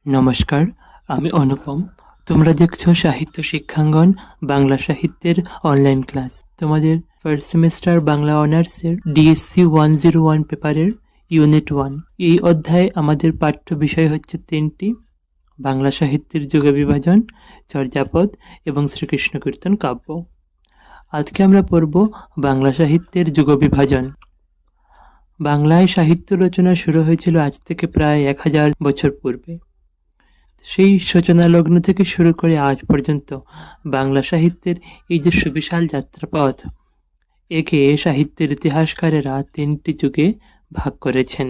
নমস্কার, আমি অনুপম। তোমরা দেখছো সাহিত্য শিক্ষাঙ্গন, বাংলা সাহিত্যের অনলাইন ক্লাস। তোমাদের ফার্স্ট সেমিস্টার বাংলা অনার্সের ডিএসসি 101 পেপারের ইউনিট 1। এই অধ্যায়ে আমাদের পাঠ্য বিষয় হচ্ছে 3টি: বাংলা সাহিত্যের যুগ বিভাজন, চর্যাপদ এবং শ্রীকৃষ্ণ কীর্তন কাব্য। আজকে আমরা পড়ব বাংলা সাহিত্যের যুগ বিভাজন। বাংলায় সাহিত্য রচনা শুরু হয়েছিল আজ থেকে প্রায় 1000 বছর পূর্বে। সেই সূচনা লগ্ন থেকে শুরু করে আজ পর্যন্ত বাংলা সাহিত্যের এই যে সুবিশাল যাত্রাপথ, একে সাহিত্যের ইতিহাসকারেরা 3টি যুগে ভাগ করেছেন: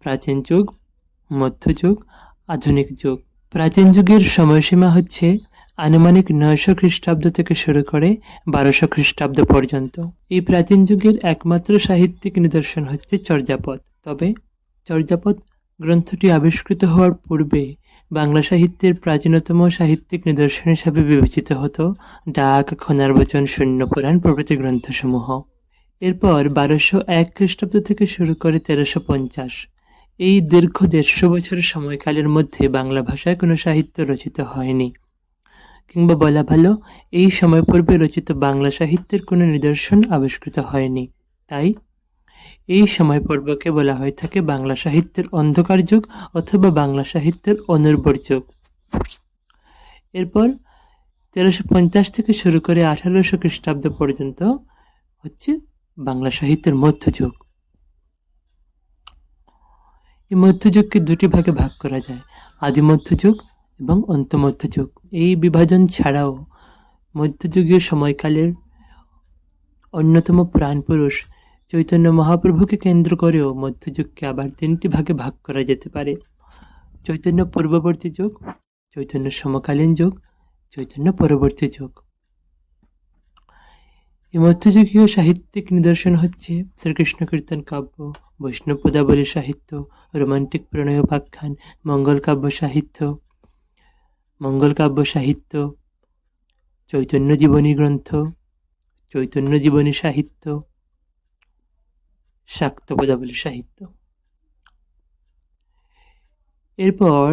প্রাচীন যুগ, মধ্যযুগ, আধুনিক যুগ। প্রাচীন যুগের সময়সীমা হচ্ছে আনুমানিক 900 খ্রিস্টাব্দ থেকে শুরু করে 1200 খ্রিস্টাব্দ পর্যন্ত। এই প্রাচীন যুগের একমাত্র সাহিত্যিক নিদর্শন হচ্ছে চর্যাপদ। তবে চর্যাপদ গ্রন্থটি আবিষ্কৃত হওয়ার পূর্বে বাংলা সাহিত্যের প্রাচীনতম সাহিত্যিক নিদর্শন হিসাবে বিবেচিত হতো ডাক, খনার বচন, শূন্য পুরাণ প্রভৃতি গ্রন্থসমূহ। এরপর 1201 খ্রিস্টাব্দ থেকে শুরু করে 1350, এই দীর্ঘ 150 বছরের সময়কালের মধ্যে বাংলা ভাষায় কোনো সাহিত্য রচিত হয়নি, কিংবা বলা ভালো, এই সময় পূর্বে রচিত বাংলা সাহিত্যের কোনো নিদর্শন আবিষ্কৃত হয়নি। তাই এই সময় পর্বকে বলা হয়ে থাকে বাংলা সাহিত্যের অন্ধকার যুগ অথবা বাংলা সাহিত্যের অনুর্বর যুগ। এরপর 1350 থেকে শুরু করে 1800 খ্রিস্টাব্দ পর্যন্ত হচ্ছে বাংলা সাহিত্যের মধ্যযুগ। এই মধ্যযুগকে দুটি ভাগে ভাগ করা যায়: আদি মধ্যযুগ এবং অন্ত মধ্যযুগ। এই বিভাজন ছাড়াও মধ্যযুগীয় সময়কালের অন্যতম প্রাণপুরুষ চৈতন্য মহাপ্রভুকে কেন্দ্র করেও মধ্যযুগকে আবার 3টি ভাগে ভাগ করা যেতে পারে: চৈতন্য পূর্ববর্তী যুগ, চৈতন্য সমকালীন যুগ, চৈতন্য পরবর্তী যুগ। এই মধ্যযুগীয় সাহিত্যিক নিদর্শন হচ্ছে শ্রীকৃষ্ণ কীর্তন কাব্য, বৈষ্ণব পদাবলী সাহিত্য, রোমান্টিক প্রণয়োপাখ্যান, মঙ্গল কাব্য সাহিত্য, চৈতন্য জীবনী গ্রন্থ, চৈতন্য জীবনী সাহিত্য, শাক্ত পদাবলী সাহিত্য। এরপর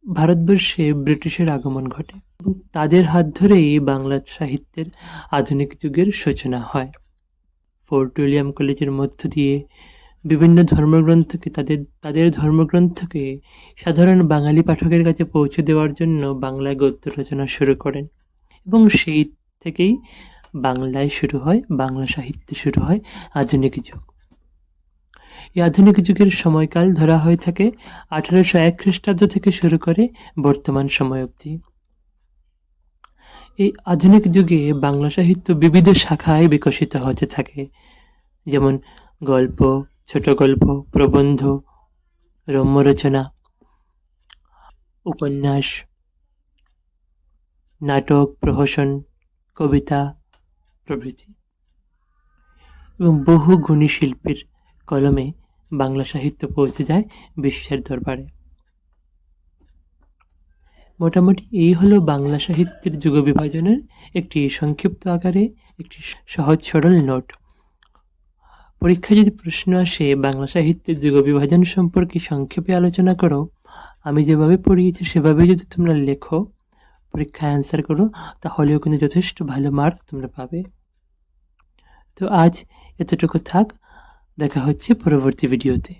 ভারতবর্ষে ব্রিটিশের আগমন ঘটে এবং তাদের হাত ধরেই বাংলা সাহিত্যের আধুনিক যুগের সূচনা হয়। ফোর্ট উইলিয়াম কলেজের মধ্য দিয়ে বিভিন্ন ধর্মগ্রন্থকে তাদের ধর্মগ্রন্থকে সাধারণ বাঙালি পাঠকের কাছে পৌঁছে দেওয়ার জন্য বাংলায় গদ্য রচনা শুরু করেন এবং সেই থেকেই বাংলা সাহিত্যে শুরু হয় আধুনিক যুগ। এই আধুনিক যুগের সময়কাল ধরা হয়ে থাকে 1801 খ্রিস্টাব্দ থেকে শুরু করে বর্তমান সময় অবধি। এই আধুনিক যুগে বাংলা সাহিত্য বিবিধ শাখায় বিকশিত হতে থাকে, যেমন গল্প, ছোট গল্প, প্রবন্ধ, রম্য রচনা, উপন্যাস, নাটক, প্রহসন, কবিতা প্রভৃতি। এবং বহু গুণী শিল্পীর কলমে বাংলা সাহিত্য পৌঁছে যায় বিশ্বের দরবারে। মোটামুটি এই হলো বাংলা সাহিত্যের যুগ বিভাজনের একটি সংক্ষিপ্ত আকারে একটি সহজ সরল নোট। পরীক্ষায় যদি প্রশ্ন আসে বাংলা সাহিত্যের যুগ বিভাজন সম্পর্কে সংক্ষেপে আলোচনা করো, আমি যেভাবে পড়িয়েছি সেভাবে যদি তোমরা লেখো, পরীক্ষায় অ্যান্সার করো, তাহলেও কিন্তু যথেষ্ট ভালো মার্ক তোমরা পাবে। তো আজ এতটুকু থাক, দেখা হচ্ছে পরবর্তী ভিডিওতে।